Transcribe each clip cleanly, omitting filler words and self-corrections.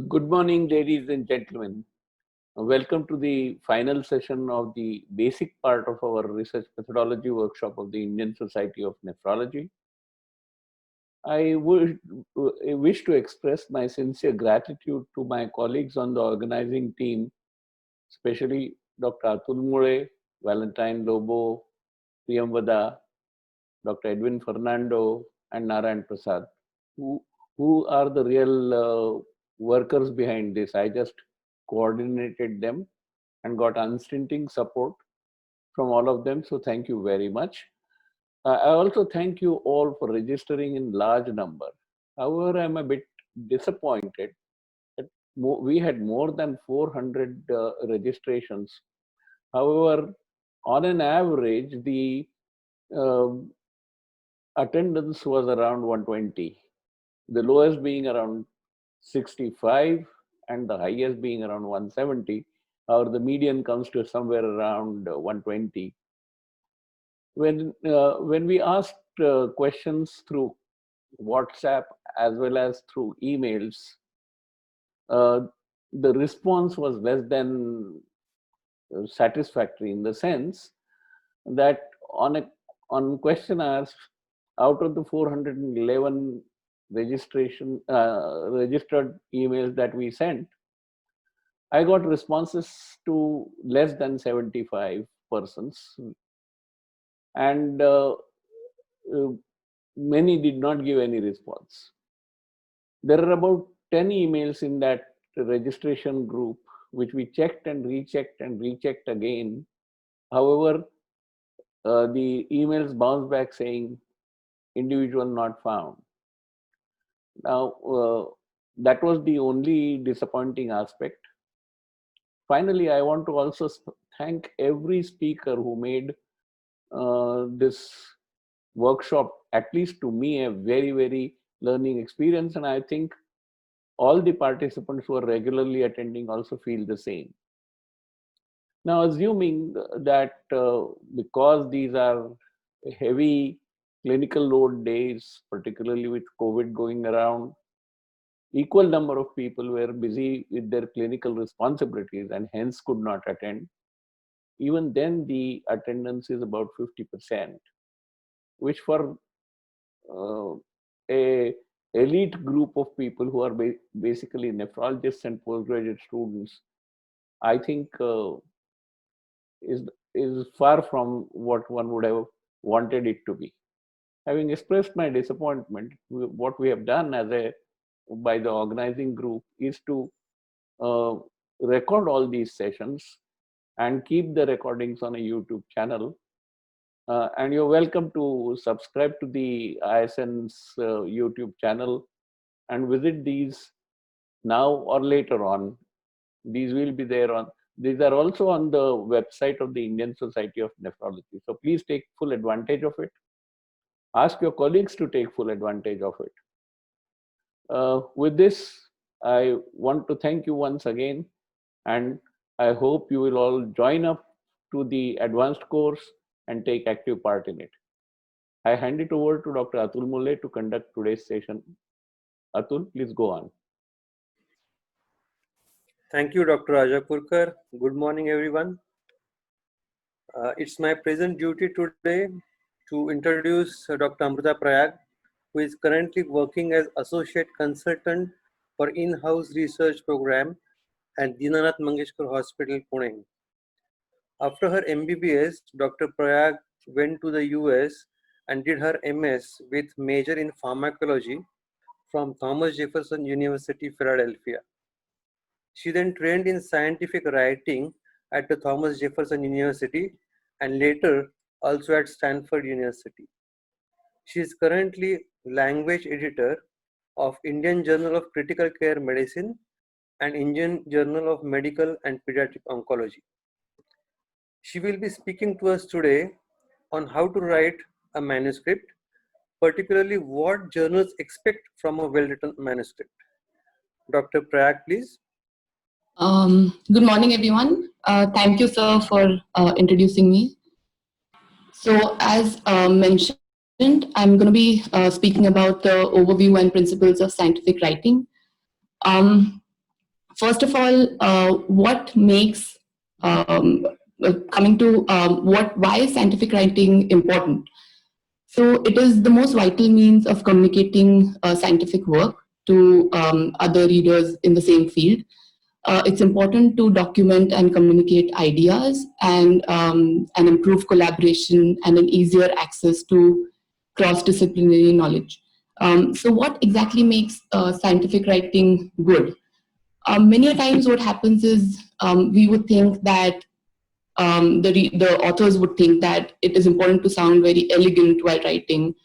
Good morning, ladies and gentlemen. Welcome to the final session of the basic part of our research methodology workshop of the Indian Society of Nephrology. I wish to express my sincere gratitude to my colleagues on the organizing team, especially Dr. Atul Mule, Valentine Lobo, Priyamvada, Dr. Edwin Fernando, and Narayan Prasad, who, who are the real workers behind this. I just coordinated them and got unstinting support from all of them. So thank you very much. I also thank you all for registering in large number. However, I'm a bit disappointed that we had more than 400 registrations. However, on an average, the um attendance was around 120, the lowest being around 65 and the highest being around 170, or the median comes to somewhere around 120. When we asked questions through WhatsApp as well as through emails, uh, the response was less than satisfactory, in the sense that on questionnaires, out of the 411 registered emails that we sent, I got responses to less than 75 persons, and uh, many did not give any response. There are about 10 emails in that registration group, which we checked and rechecked and rechecked again. However, the emails bounced back saying individual not found. Now, that was the only disappointing aspect. Finally, I want to also thank every speaker who made this workshop, at least to me, a very, very learning experience. And I think all the participants who are regularly attending also feel the same. Now, assuming that because these are heavy clinical load days, particularly with COVID going around, equal number of people were busy with their clinical responsibilities and hence could not attend. Even then, the attendance is about 50%, which for uh, a elite group of people who are basically nephrologists and postgraduate students, I think is is far from what one would have wanted it to be. Having expressed my disappointment, what we have done as a by the organizing group is to uh, record all these sessions and keep the recordings on a YouTube channel. And you're welcome to subscribe to the ISN's YouTube channel and visit these now or later on. These will be there on. These are also on the website of the Indian Society of Nephrology. So please take full advantage of it. Ask your colleagues to take full advantage of it. With this, I want to thank you once again, and I hope you will all join up to the advanced course and take active part in it. I hand it over to Dr. Atul Mule to conduct today's session. Atul, please go on. Thank you, Dr. Rajapurkar. Good morning, everyone. It's my present duty today to introduce Dr. Amruta Prayag, who is currently working as Associate Consultant for In-House Research Program at Dinanath Mangeshkar Hospital, Pune. After her MBBS, Dr. Prayag went to the US and did her MS with major in pharmacology from Thomas Jefferson University, Philadelphia. She then trained in scientific writing at the Thomas Jefferson University and later also at Stanford University. She is currently language editor of Indian Journal of Critical Care Medicine and Indian Journal of Medical and Pediatric Oncology. She will be speaking to us today on how to write a manuscript, particularly what journals expect from a well-written manuscript. Dr. Prayag, please. Good morning, everyone. Thank you, sir, for introducing me. So, as mentioned, I'm going to be speaking about the overview and principles of scientific writing. Um, First of all, what makes coming to why is scientific writing important? So it is the most vital means of communicating scientific work to other readers in the same field. It's important to document and communicate ideas and improve collaboration and an easier access to cross-disciplinary knowledge. So what exactly makes scientific writing good? Many a times what happens is we would think that the authors would think that it is important to sound very elegant while writing,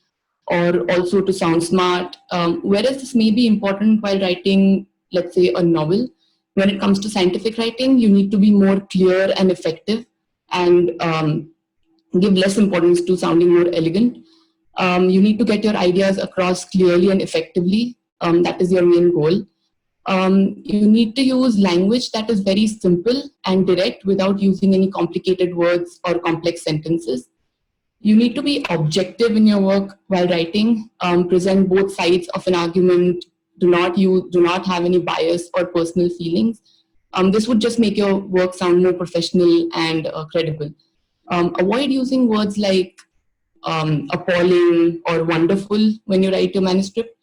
or also to sound smart, whereas this may be important while writing, let's say, a novel. When it comes to scientific writing, you need to be more clear and effective, and give less importance to sounding more elegant. You need to get your ideas across clearly and effectively. That is your main goal. You need to use language that is very simple and direct without using any complicated words or complex sentences. You need to be objective in your work while writing, present both sides of an argument, do not have any bias or personal feelings. This would just make your work sound more professional and credible. Avoid using words like appalling or wonderful when you write your manuscript.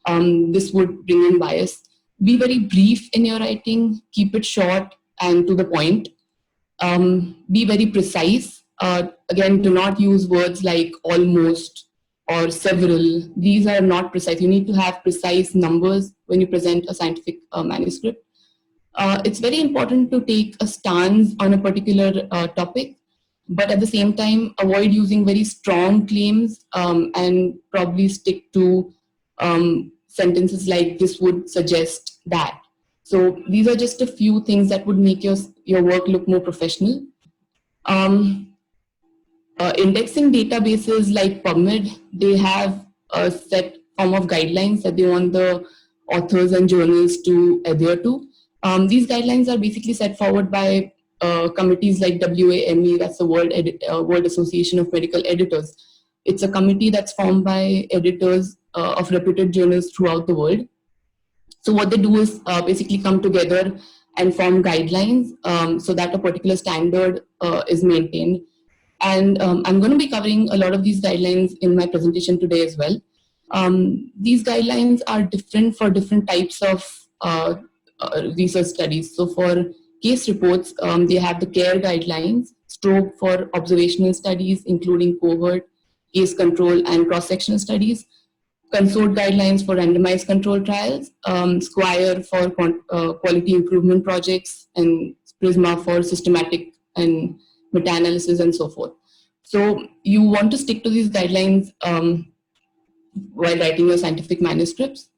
This would bring in bias. Be very brief in your writing, keep it short and to the point. Be very precise. Again, do not use words like almost or several. These are not precise. You need to have precise numbers when you present a scientific manuscript. It's very important to take a stance on a particular topic, but at the same time, avoid using very strong claims and probably stick to sentences like this would suggest that. So these are just a few things that would make your work look more professional. Indexing databases like PubMed, they have a set form of guidelines that they want the authors and journals to adhere to. These guidelines are basically set forward by committees like WAME, that's the World Association of Medical Editors. It's a committee that's formed by editors of reputed journals throughout the world. So what they do is basically come together and form guidelines so that a particular standard is maintained. And I'm going to be covering a lot of these guidelines in my presentation today as well. These guidelines are different for different types of research studies. So for case reports, they have the CARE guidelines, STROBE for observational studies, including cohort, case control, and cross-sectional studies, CONSORT guidelines for randomized control trials, SQUIRE for quality improvement projects, and PRISMA for systematic and meta-analysis and so forth. So you want to stick to these guidelines while writing your scientific manuscripts.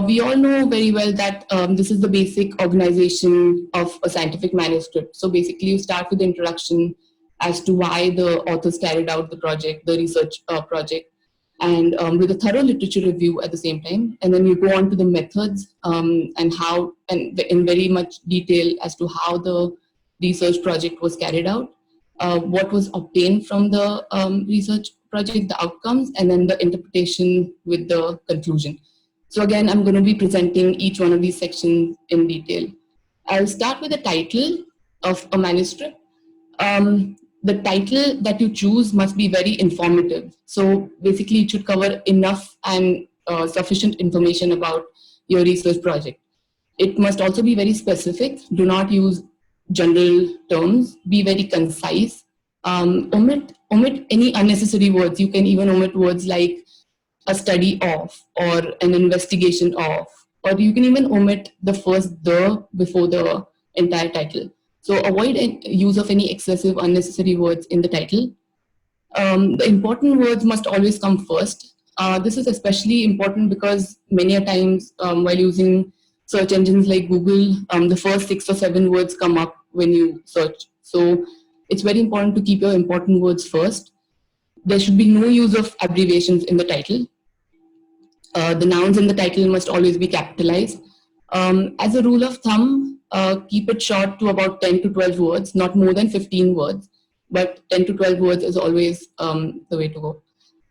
We all know very well that this is the basic organization of a scientific manuscript. So basically you start with the introduction as to why the authors carried out the project, the research project, and with a thorough literature review at the same time. And then you go on to the methods and how, and in very much detail as to how the research project was carried out, what was obtained from the research project, the outcomes, and then the interpretation with the conclusion. So again, I'm going to be presenting each one of these sections in detail. I'll start with the title of a manuscript. The title that you choose must be very informative. So basically it should cover enough and sufficient information about your research project. It must also be very specific. Do not use general terms. Be very concise. Omit any unnecessary words. You can even omit words like a study of or an investigation of, or you can even omit the first "the" before the entire title. So avoid use of any excessive unnecessary words in the title. The important words must always come first. This is especially important because many a times while using search engines like Google, the first 6 or 7 words come up when you search. So it's very important to keep your important words first. There should be no use of abbreviations in the title. The nouns in the title must always be capitalized. As a rule of thumb, keep it short to about 10 to 12 words, not more than 15 words, but 10 to 12 words is always the way to go.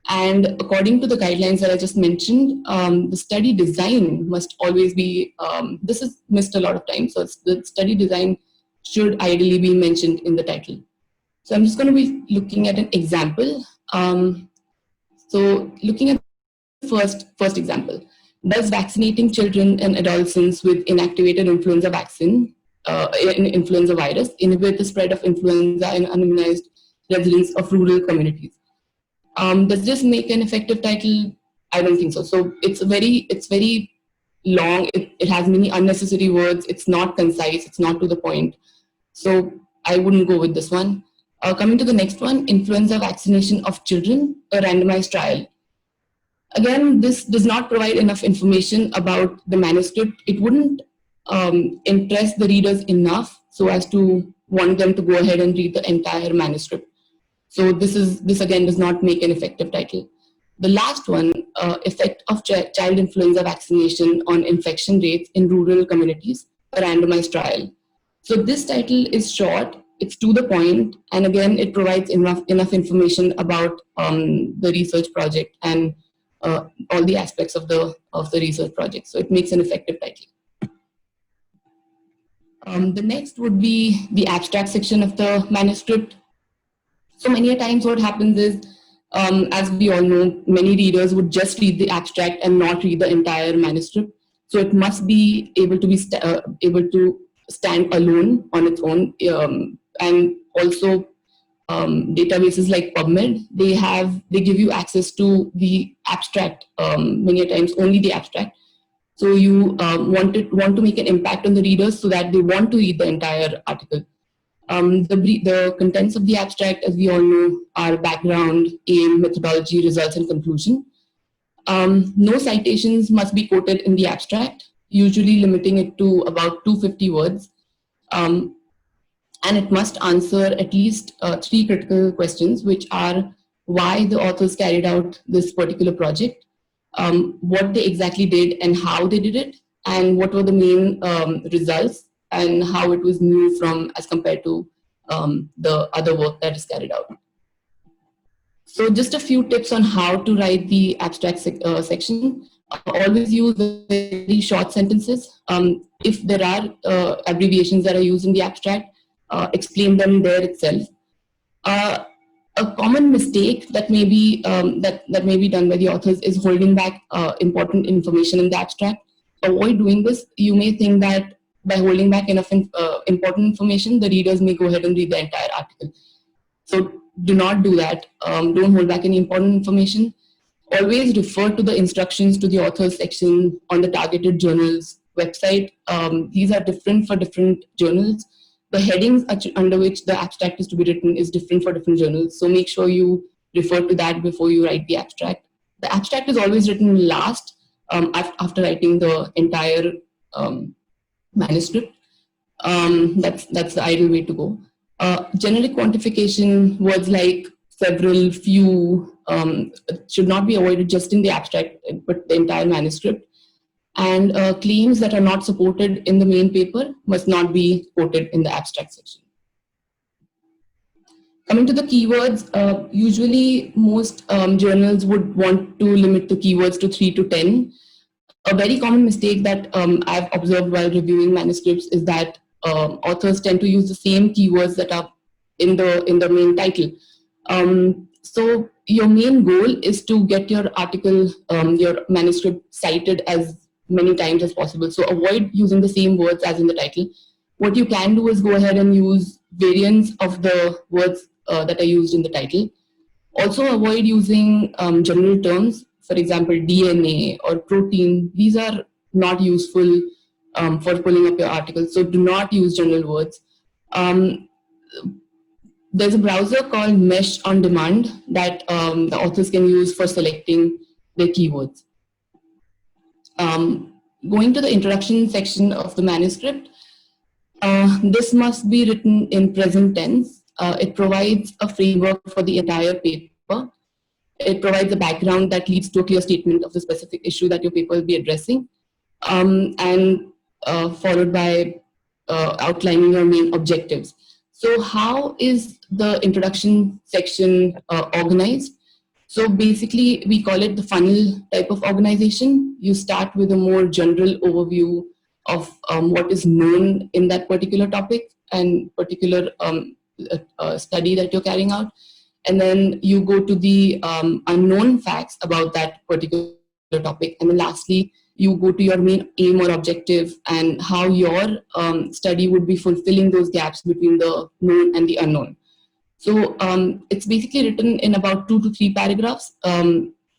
And according to the guidelines that I just mentioned, the study design must always be, this is missed a lot of times, so the study design should ideally be mentioned in the title. So I'm just going to be looking at an example. So looking at the first example, does vaccinating children and adolescents with inactivated influenza vaccine, influenza virus, inhibit the spread of influenza in unimmunized residents of rural communities? Does this make an effective title? I don't think so. So it's very long. It has many unnecessary words. It's not concise. It's not to the point. So I wouldn't go with this one. Coming to the next one, influenza vaccination of children, a randomized trial. Again, this does not provide enough information about the manuscript. It wouldn't interest the readers enough so as to want them to go ahead and read the entire manuscript. So this again does not make an effective title. The last one, effect of child influenza vaccination on infection rates in rural communities, a randomized trial. So this title is short, it's to the point, and again, it provides enough information about the research project and all the aspects of the research project. So it makes an effective title. The next would be the abstract section of the manuscript. So many a times what happens is, as we all know, many readers would just read the abstract and not read the entire manuscript. So it must be able to be able to stand alone on its own. And also databases like PubMed, they give you access to the abstract, many a times only the abstract. So you want to make an impact on the readers so that they want to read the entire article. The contents of the abstract, as we all know, are background, aim, methodology, results, and conclusion. No citations must be quoted in the abstract, usually limiting it to about 250 words. And it must answer at least 3 critical questions, which are why the authors carried out this particular project, what they exactly did and how they did it, and what were the main results and how it was new from as compared to the other work that is carried out. So just a few tips on how to write the abstract section. Always use very short sentences. If there are abbreviations that are used in the abstract, explain them there itself. A common mistake that may be that may be done by the authors is holding back important information in the abstract. Avoid doing this. You may think that by holding back enough important information, the readers may go ahead and read the entire article. So do not do that. Don't hold back any important information. Always refer to the instructions to the authors section on the targeted journals website. These are different for different journals. The headings under which the abstract is to be written is different for different journals. So make sure you refer to that before you write the abstract. The abstract is always written last after writing the entire manuscript. That's the ideal way to go. Generic quantification, words like several, few, should not be avoided just in the abstract, but the entire manuscript. And claims that are not supported in the main paper must not be quoted in the abstract section. Coming to the keywords, usually most journals would want to limit the keywords to 3 to 10. A very common mistake that I've observed while reviewing manuscripts is that authors tend to use the same keywords that are in the main title. So your main goal is to get your article, your manuscript cited as many times as possible. So avoid using the same words as in the title. What you can do is go ahead and use variants of the words that are used in the title. Also avoid using general terms. For example, DNA or protein. These are not useful for pulling up your article. So do not use general words. There's a browser called Mesh on Demand that the authors can use for selecting their keywords. Going to the introduction section of the manuscript, this must be written in present tense. It provides a framework for the entire paper. It provides a background that leads to a clear statement of the specific issue that your paper will be addressing, and followed by outlining your main objectives. So how is the introduction section organized? So basically, we call it the funnel type of organization. You start with a more general overview of what is known in that particular topic and particular study that you're carrying out. And then you go to the unknown facts about that particular topic. And then lastly, you go to your main aim or objective and how your study would be fulfilling those gaps between the known and the unknown. So it's basically written in about 2 to 3 paragraphs.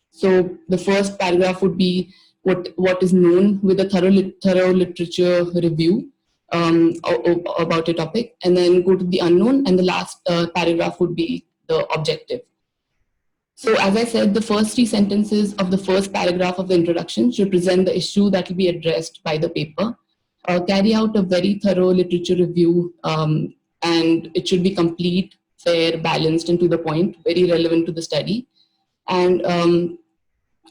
So the first paragraph would be what is known with a thorough literature review about a topic, and then go to the unknown, and the last paragraph would be the objective. So as I said, the first 3 sentences of the first paragraph of the introduction should present the issue that will be addressed by the paper. Carry out a very thorough literature review, and it should be complete, fair, balanced, and to the point, very relevant to the study. And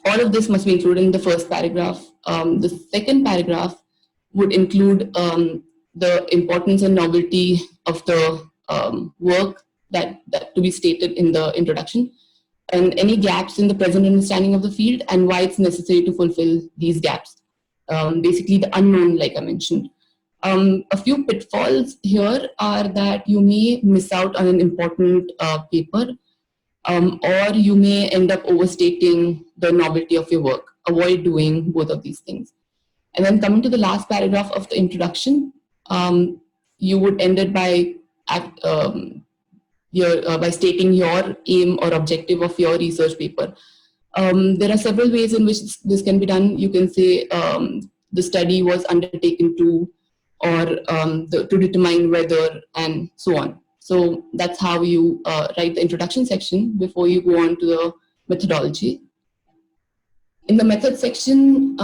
all of this must be included in the first paragraph. The second paragraph would include the importance and novelty of the work that to be stated in the introduction, and any gaps in the present understanding of the field and why it's necessary to fulfill these gaps. Basically the unknown, like I mentioned. A few pitfalls here are that you may miss out on an important paper, or you may end up overstating the novelty of your work. Avoid doing both of these things. And then coming to the last paragraph of the introduction, you would end it by by stating your aim or objective of your research paper. There are several ways in which this can be done. You can say the study was undertaken to, or to determine whether, and so on. So that's how you write the introduction section before you go on to the methodology. In the method section,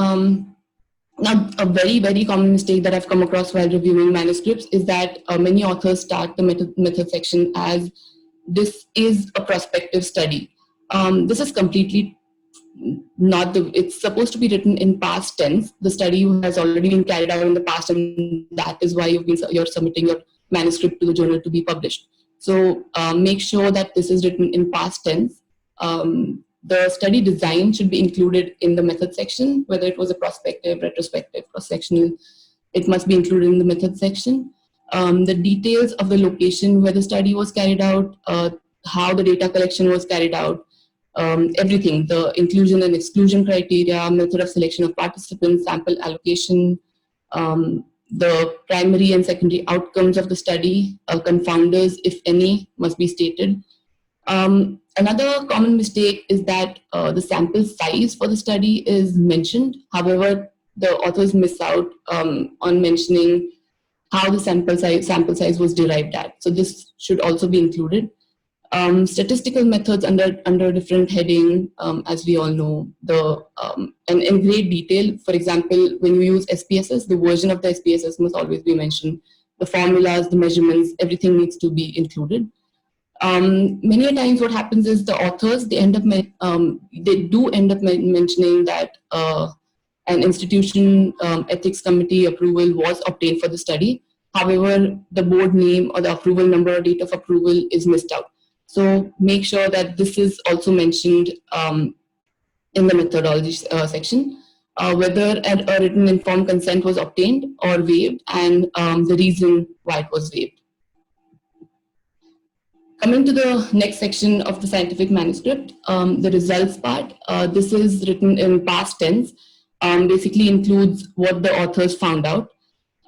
now a very common mistake that I've come across while reviewing manuscripts is that many authors start the method section as this is a prospective study. This is completely not it's supposed to be written in past tense. The study has already been carried out in the past, and that is why you're submitting your manuscript to the journal to be published. So make sure that this is written in past tense. The study design should be included in the method section, whether it was a prospective, retrospective, cross-sectional, it must be included in the method section. The details of the location where the study was carried out, how the data collection was carried out, everything, the inclusion and exclusion criteria, method of selection of participants, sample allocation, the primary and secondary outcomes of the study, confounders, if any, must be stated. Another common mistake is that the sample size for the study is mentioned. However, the authors miss out on mentioning how the sample size was derived at. So this should also be included. Statistical methods under a different heading, as we all know, and in great detail. For example, when you use SPSS, the version of the SPSS must always be mentioned. The formulas, the measurements, everything needs to be included. Many a times what happens is the authors, they do end up mentioning that an institution ethics committee approval was obtained for the study. However, the board name or the approval number or date of approval is missed out. So make sure that this is also mentioned in the methodology section, whether a written informed consent was obtained or waived, and the reason why it was waived. Coming to the next section of the scientific manuscript, the results part. This is written in past tense, basically includes what the authors found out.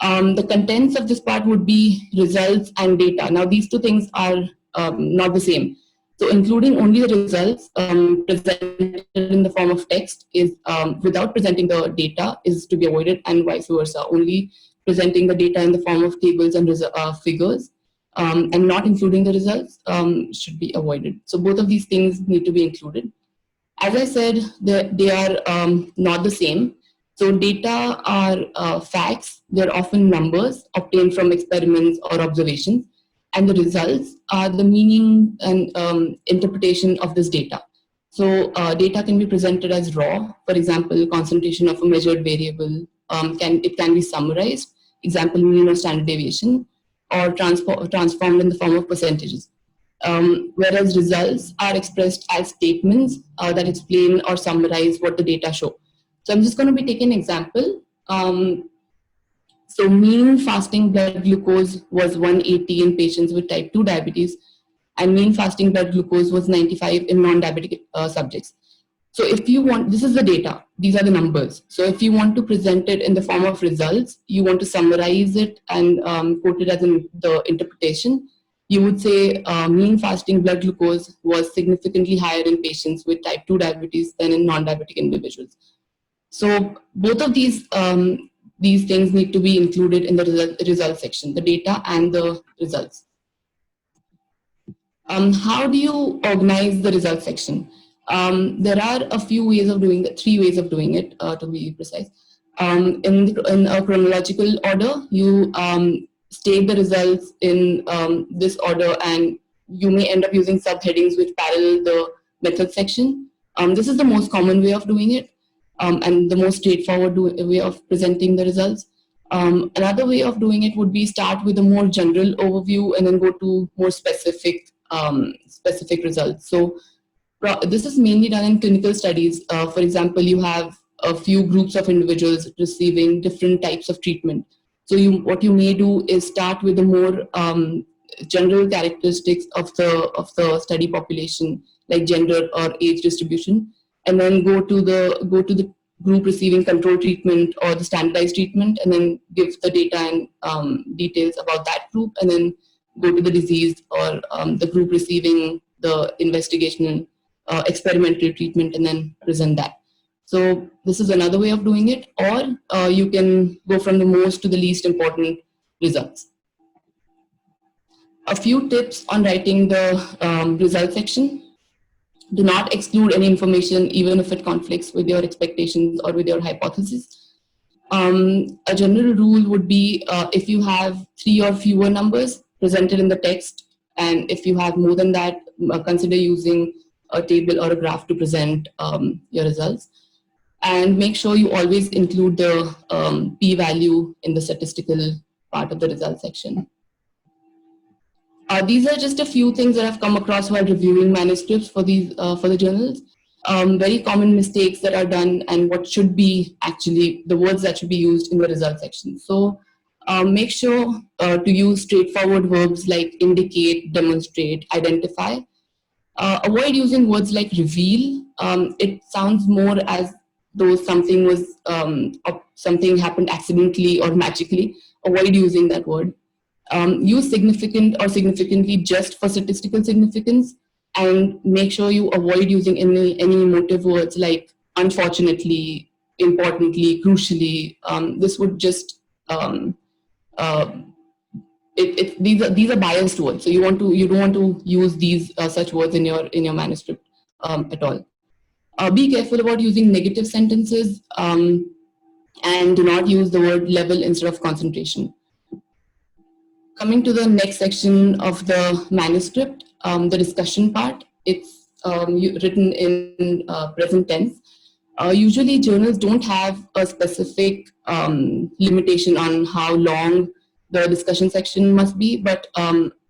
The contents of this part would be results and data. Now these two things are not the same. So including only the results presented in the form of text is without presenting the data is to be avoided, and vice versa. Only presenting the data in the form of tables and figures and not including the results should be avoided. So both of these things need to be included. As I said, they are not the same. So data are facts. They're often numbers obtained from experiments or observations. And the results are the meaning and interpretation of this data. So data can be presented as raw. For example, concentration of a measured variable. It can be summarized. Example, mean or standard deviation, or transformed in the form of percentages. whereas results are expressed as statements that explain or summarize what the data show. So I'm just going to be taking an example. So mean fasting blood glucose was 180 in patients with type 2 diabetes, and mean fasting blood glucose was 95 in non-diabetic subjects. So if you want, this is the data, these are the numbers. So if you want to present it in the form of results, you want to summarize it and quote it as in the interpretation, you would say mean fasting blood glucose was significantly higher in patients with type 2 diabetes than in non-diabetic individuals. So both of these things need to be included in the result section, the data and the results. How do you organize the result section? There are a few ways of doing it, 3 ways of doing it, to be precise. In a chronological order, you state the results in this order, and you may end up using subheadings which parallel the method section. This is the most common way of doing it, and the most straightforward way of presenting the results. Another way of doing it would be start with a more general overview and then go to more specific results. So this is mainly done in clinical studies. For example, you have a few groups of individuals receiving different types of treatment. So what you may do is start with the more general characteristics of the study population, like gender or age distribution, and then go to the group receiving control treatment or the standardized treatment, and then give the data and details about that group, and then go to the disease or the group receiving the investigational experimental treatment, and then present that. So this is another way of doing it, or you can go from the most to the least important results. A few tips on writing the result section. Do not exclude any information, even if it conflicts with your expectations or with your hypothesis. A general rule would be if you have 3 or fewer numbers presented in the text, and if you have more than that, consider using a table or a graph to present your results. And make sure you always include the p-value in the statistical part of the result section. These are just a few things that I've come across while reviewing manuscripts for the journals. Very common mistakes that are done, and what should be actually the words that should be used in the result section. So make sure to use straightforward verbs like indicate, demonstrate, identify. Avoid using words like reveal. It sounds more as though something happened accidentally or magically. Avoid using that word. Use significant or significantly just for statistical significance, and make sure you avoid using any emotive words like unfortunately, importantly, crucially. This would just these are biased words, so you don't want to use these such words in your manuscript at all. Be careful about using negative sentences, and do not use the word level instead of concentration. Coming to the next section of the manuscript, the discussion part, it's written in present tense. Usually journals don't have a specific limitation on how long the discussion section must be, but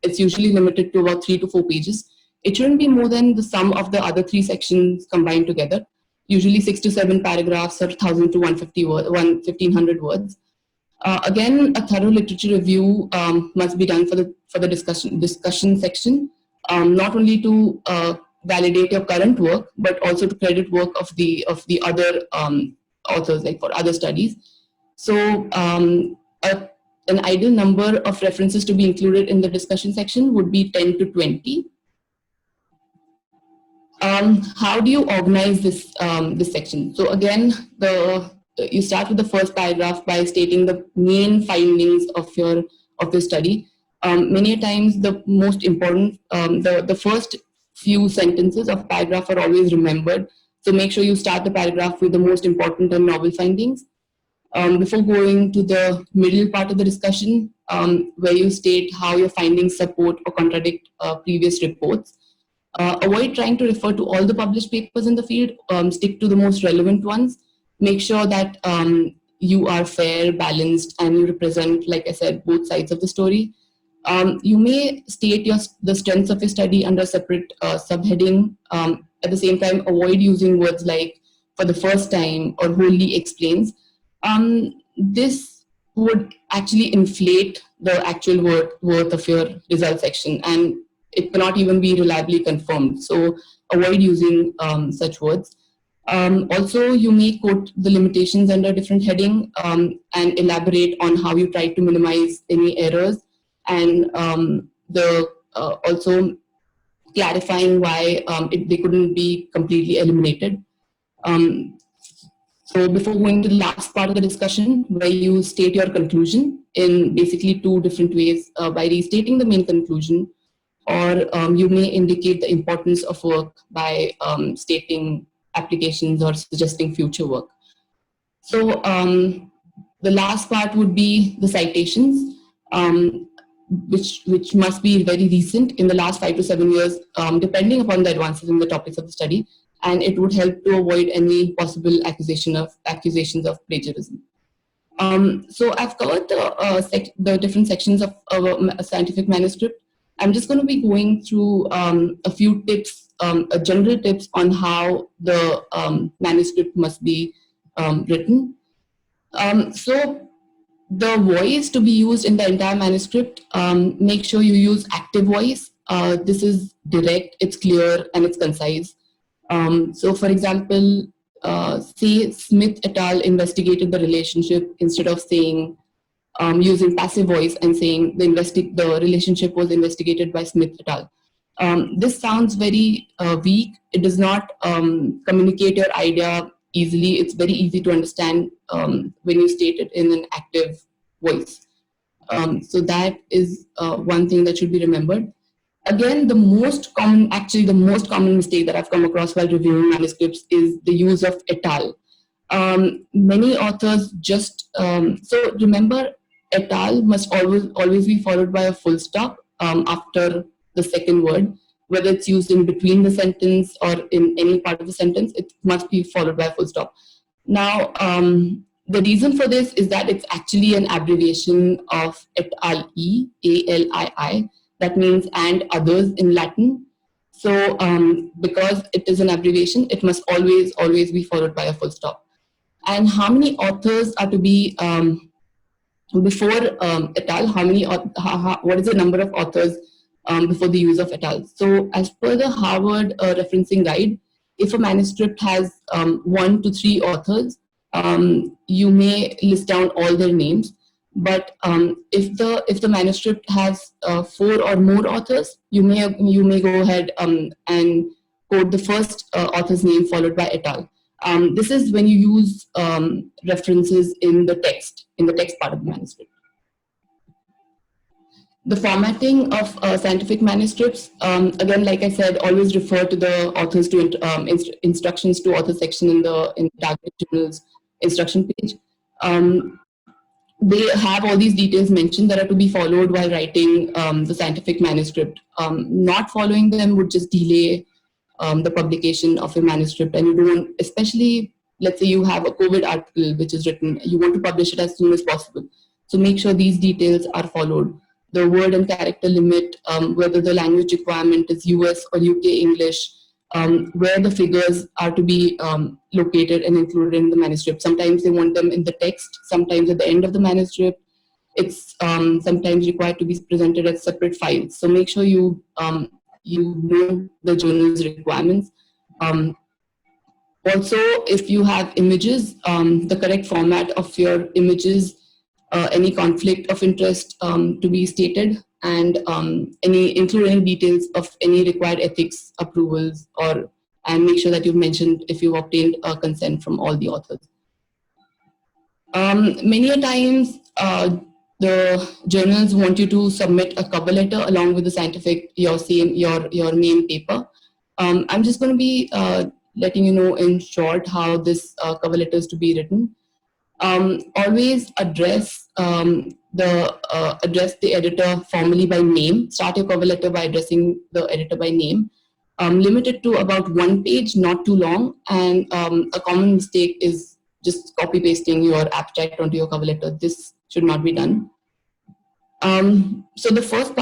it's usually limited to about 3 to 4 pages. It shouldn't be more than the sum of the other 3 sections combined together, usually 6 to 7 paragraphs or 1,000 to 1,500 words. Again, a thorough literature review must be done for the discussion section, not only to validate your current work, but also to credit work of the other authors, like for other studies. So an ideal number of references to be included in the discussion section would be 10 to 20. How do you organize this section? So again, you start with the first paragraph by stating the main findings of your study. Many times the most important, the first few sentences of paragraph are always remembered. So make sure you start the paragraph with the most important and novel findings. Before going to the middle part of the discussion, where you state how your findings support or contradict previous reports. Avoid trying to refer to all the published papers in the field. Stick to the most relevant ones. Make sure that you are fair, balanced, and you represent, like I said, both sides of the story. You may state the strengths of your study under a separate subheading. At the same time, avoid using words like for the first time or wholly explains. This would actually inflate the actual worth of your result section, and it cannot even be reliably confirmed. So avoid using such words. Also, you may quote the limitations under a different heading and elaborate on how you try to minimize any errors, and also clarifying why they couldn't be completely eliminated. So before going to the last part of the discussion, where you state your conclusion in basically two different ways, by restating the main conclusion, or you may indicate the importance of work by stating applications or suggesting future work. So the last part would be the citations, which must be very recent in the last 5 to 7 years, depending upon the advances in the topics of the study, and it would help to avoid any possible accusations of plagiarism. So I've covered the different sections of a scientific manuscript. I'm just going to be going through a few tips, general tips on how the manuscript must be written. So the voice to be used in the entire manuscript, make sure you use active voice. This is direct, it's clear, and it's concise. So for example, say Smith et al. Investigated the relationship, instead of saying, using passive voice and saying the relationship was investigated by Smith et al. This sounds very weak. It does not communicate your idea easily. It's very easy to understand when you state it in an active voice. So that is one thing that should be remembered. Again, the most common mistake that I've come across while reviewing manuscripts is the use of et al. Many authors just, so remember, et al. Must always be followed by a full stop after the second word. Whether it's used in between the sentence or in any part of the sentence, it must be followed by a full stop. Now, the reason for this is that it's actually an abbreviation of et al. ALII. That means and others in Latin. So because it is an abbreviation, it must always be followed by a full stop. And how many authors are to be before et al? What is the number of authors before the use of et al? So as per the Harvard referencing guide, if a manuscript has 1 to 3 authors, you may list down all their names. But if the manuscript has 4 or more authors, you may go ahead and quote the first author's name followed by et al. This is when you use references in the text part of the manuscript. The formatting of scientific manuscripts, again, like I said, always refer to the authors to instructions to author section in the target journal's instruction page. They have all these details mentioned that are to be followed while writing the scientific manuscript. Not following them would just delay the publication of a manuscript, and you don't, especially let's say you have a COVID article which is written, you want to publish it as soon as possible. So make sure these details are followed. The word and character limit, whether the language requirement is US or UK English, where the figures are to be located and included in the manuscript. Sometimes they want them in the text, sometimes at the end of the manuscript. It's sometimes required to be presented as separate files. So make sure you know the journal's requirements. Also, if you have images, the correct format of your images, any conflict of interest to be stated, and include any details of any required ethics approvals, and make sure that you've mentioned if you've obtained consent from all the authors. Many a times, the journals want you to submit a cover letter along with the your main paper. I'm just going to be letting you know in short how this cover letter is to be written. Always address the editor formally by name. Start your cover letter by addressing the editor by name. Limit it to about 1 page, not too long. And a common mistake is just copy pasting your abstract onto your cover letter. This should not be done. So the first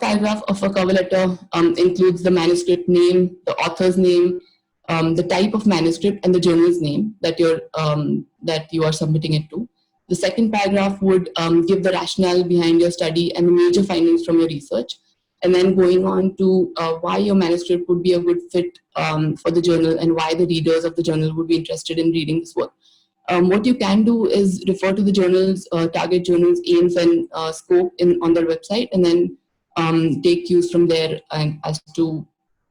paragraph of a cover letter includes the manuscript name, the author's name, the type of manuscript, and the journal's name that you are submitting it to. The second paragraph would give the rationale behind your study and the major findings from your research, and then going on to why your manuscript would be a good fit for the journal and why the readers of the journal would be interested in reading this work. What you can do is refer to the journal's target journal's aims and scope on their website, and then take cues from there as to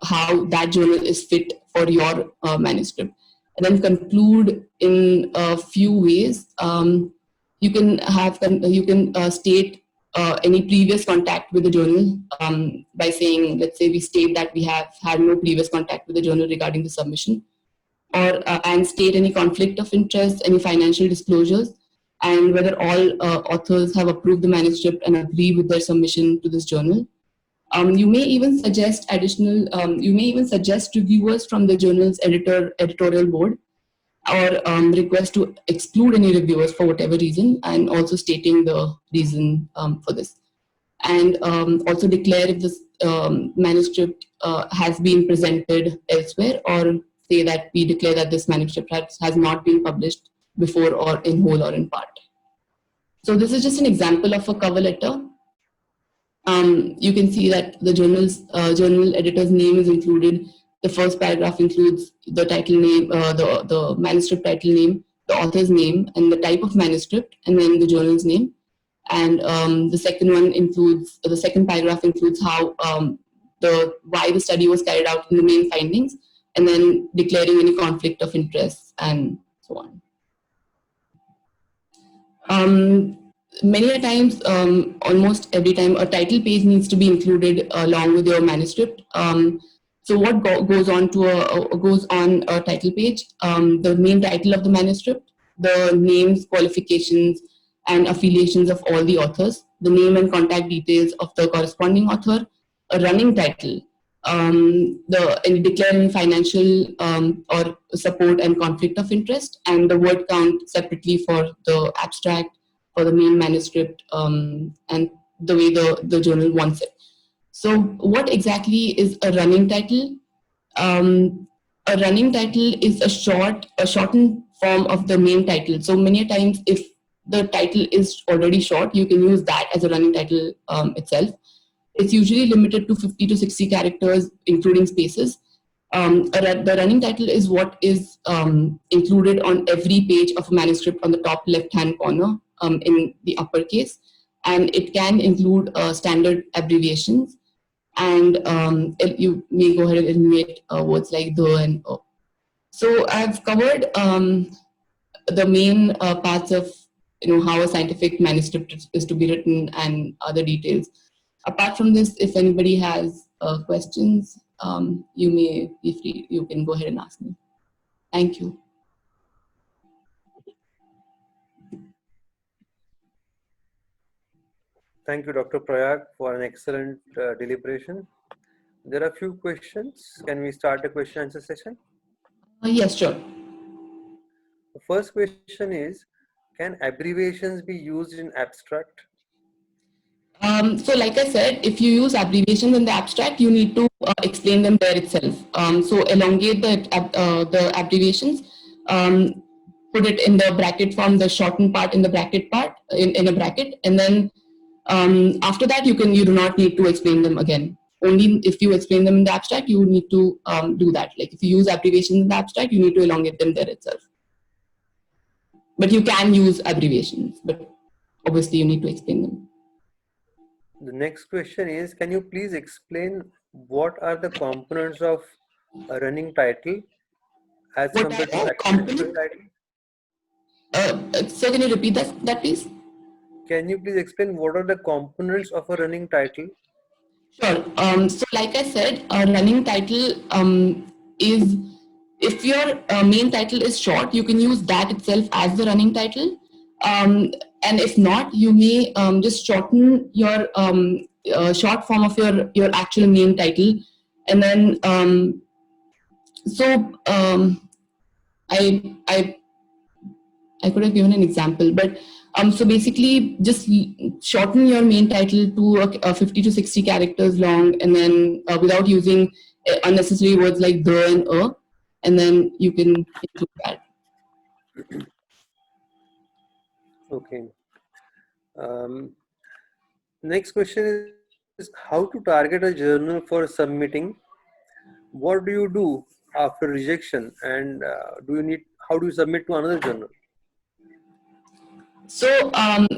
how that journal is fit for your manuscript, and then conclude in a few ways. You can state any previous contact with the journal by saying, let's say we state that we have had no previous contact with the journal regarding the submission, or and state any conflict of interest, any financial disclosures, and whether all authors have approved the manuscript and agree with their submission to this journal. You may even suggest reviewers from the journal's editorial board, or request to exclude any reviewers for whatever reason, and also stating the reason for this. And also declare if this manuscript has been presented elsewhere, or say that we declare that this manuscript has not been published before, or in whole or in part. So this is just an example of a cover letter. You can see that the journal editor's name is included. The first paragraph includes the title name, the manuscript title name, the author's name, and the type of manuscript, and then the journal's name. And the second paragraph includes how why the study was carried out in the main findings, and then declaring any conflict of interest and so on. Many a times, almost every time, a title page needs to be included along with your manuscript. So what goes on a title page? The main title of the manuscript, the names, qualifications, and affiliations of all the authors, the name and contact details of the corresponding author, a running title, declaring financial or support and conflict of interest, and the word count separately for the abstract, for the main manuscript, and the way the journal wants it. So what exactly is a running title? A running title is a shortened form of the main title. So many times, if the title is already short, you can use that as a running title itself. It's usually limited to 50 to 60 characters, including spaces. The running title is what is included on every page of a manuscript on the top left-hand corner in the uppercase, and it can include standard abbreviations, and you may go ahead and eliminate words like the and o. So I've covered the main parts of how a scientific manuscript is to be written and other details. Apart from this, if anybody has questions, you may be free. You can go ahead and ask me. Thank you. Thank you, Dr. Prayag, for an excellent deliberation. There are a few questions. Can we start a question answer session? Yes, sure. The first question is, can abbreviations be used in abstract? So like I said, if you use abbreviations in the abstract, you need to explain them there itself. So elongate the abbreviations, put it in the bracket form, the shortened part in the bracket part, in a bracket, and then after that, you do not need to explain them again. Only if you explain them in the abstract, you need to do that. Like if you use abbreviations in the abstract, you need to elongate them there itself. But you can use abbreviations, but obviously you need to explain them. The next question is, can you please explain what are the components of a running title as compared to actual title? So can you repeat that please? Can you please explain what are the components of a running title? Sure. So like I said, a running title is, if your main title is short, you can use that itself as the running title. And if not, you may just shorten your short form of your actual main title. And then, I could have given an example, but So basically, just shorten your main title to a 50 to 60 characters long, and then without using unnecessary words like the and and then you can include that. Okay. Next question is how to target a journal for submitting. What do you do after rejection, and how do you submit to another journal? So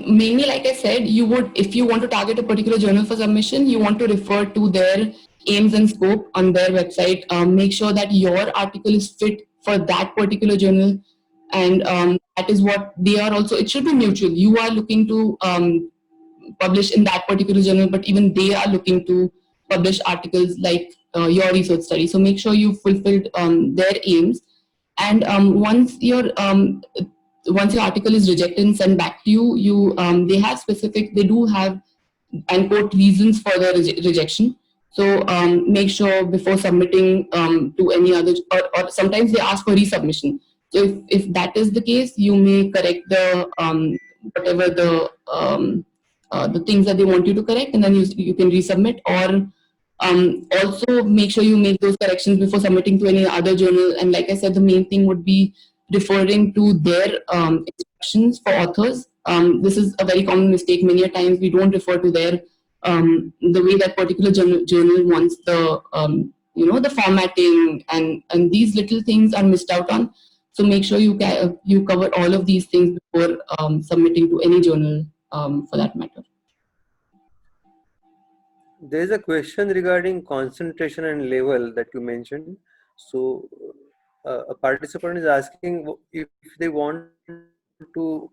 mainly, like I said, you would, if you want to target a particular journal for submission, you want to refer to their aims and scope on their website. Make sure that your article is fit for that particular journal, and that is what they are also. It should be mutual. You are looking to publish in that particular journal, but even they are looking to publish articles like your research study. So make sure you fulfilled their aims, and once your article is rejected and sent back to you, they do have and quote reasons for the rejection. So make sure before submitting to any other, or sometimes they ask for resubmission. So if that is the case, you may correct the whatever the things that they want you to correct, and then you can resubmit, or also make sure you make those corrections before submitting to any other journal. And like I said, the main thing would be referring to their instructions for authors. This is a very common mistake. Many a times we don't refer to their the way that particular journal wants the the formatting, and these little things are missed out on. So make sure you cover all of these things before submitting to any journal for that matter. There is a question regarding concentration and level that you mentioned. So a participant is asking if they want to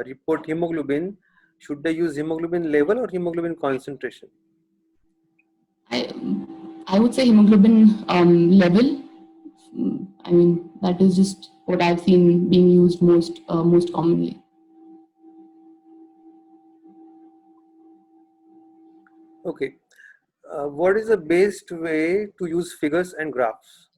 report hemoglobin, should they use hemoglobin level or hemoglobin concentration? I would say hemoglobin level. I mean, that is just what I've seen being used most commonly. Okay. What is the best way to use figures and graphs?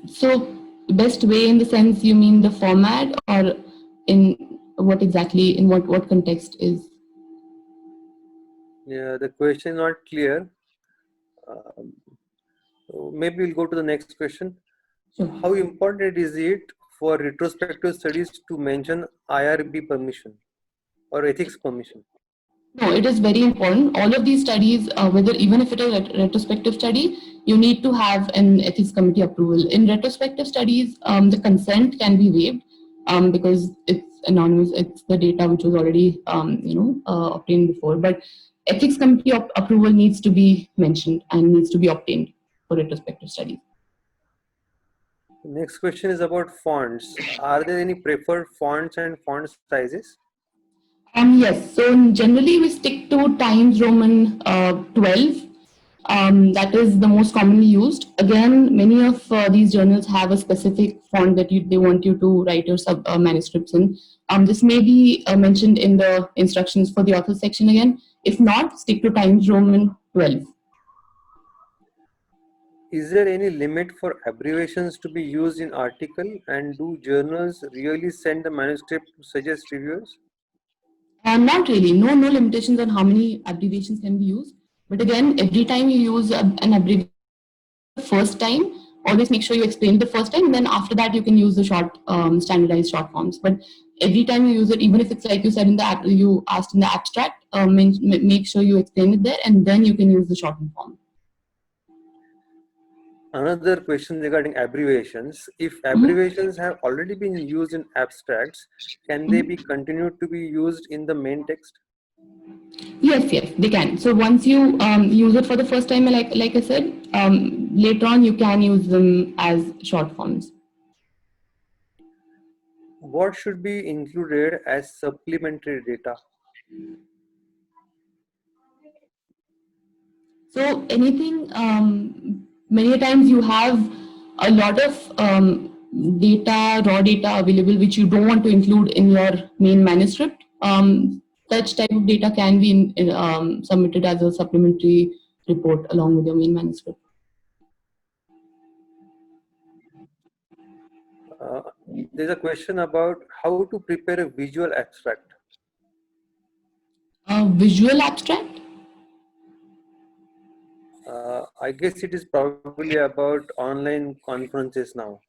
So best way in the sense you mean the format, or in what exactly, in what context is? Yeah, the question is not clear. So maybe we'll go to the next question. Sure. How important is it for retrospective studies to mention IRB permission or ethics permission? No, it is very important. All of these studies, whether even if it is a retrospective study, you need to have an ethics committee approval. In retrospective studies, the consent can be waived because it's anonymous. It's the data which was already obtained before. But ethics committee approval needs to be mentioned and needs to be obtained for retrospective studies. Next question is about fonts. Are there any preferred fonts and font sizes? Yes, so generally we stick to Times Roman 12. That is the most commonly used. Again, many of these journals have a specific font that they want you to write your manuscripts in. This may be mentioned in the instructions for the author section again. If not, stick to Times Roman 12. Is there any limit for abbreviations to be used in article, and do journals really send the manuscript to suggest reviewers? Not really. No limitations on how many abbreviations can be used. But again, every time you use an abbreviation the first time, always make sure you explain it the first time, and then after that you can use the short standardized short forms. But every time you use it, even if it's like you said in the you asked in the abstract, make sure you explain it there, and then you can use the shortened form. Another question regarding abbreviations. If abbreviations have already been used in abstracts, can they be continued to be used in the main text? Yes, they can. So once you use it for the first time, like I said, later on you can use them as short forms. What should be included as supplementary data? So anything, many times you have a lot of raw data available which you don't want to include in your main manuscript. Such type of data can be submitted as a supplementary report along with your main manuscript. There's a question about how to prepare a visual abstract. Visual abstract? I guess it is probably about online conferences now.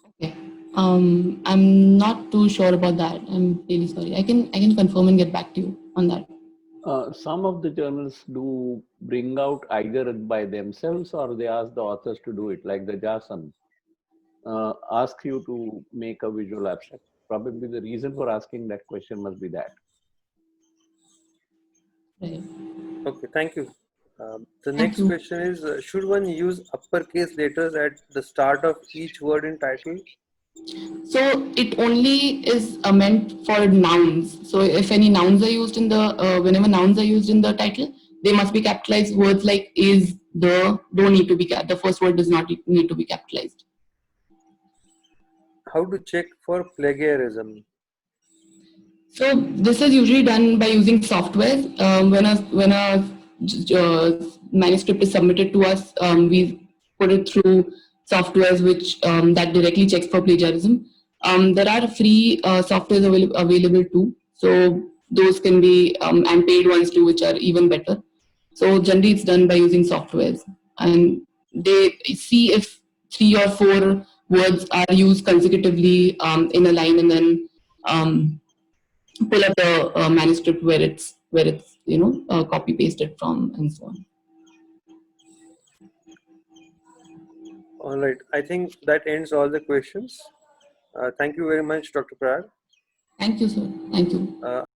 Okay. I'm not too sure about that. I'm really sorry. I can confirm and get back to you on that. Some of the journals do bring out either by themselves or they ask the authors to do it, like the JASN. Ask you to make a visual abstract. Probably the reason for asking that question must be that. Right. Okay, thank you. The Thank next you. question is, should one use uppercase letters at the start of each word in title? So it only is meant for nouns. So if any nouns are used in the, whenever nouns are used in the title, they must be capitalized. Words like is, the, don't need to be, the first word does not need to be capitalized. How to check for plagiarism? So this is usually done by using software. When a manuscript is submitted to us, we put it through softwares which that directly checks for plagiarism. There are free softwares available too. So those can be and paid ones too, which are even better. So generally, it's done by using softwares, and they see if 3 or 4 words are used consecutively in a line, and then pull up the manuscript where it's copy pasted from and so on. All right, I think that ends all the questions. Thank you very much, Dr. Prayag. Thank you, sir. Thank you.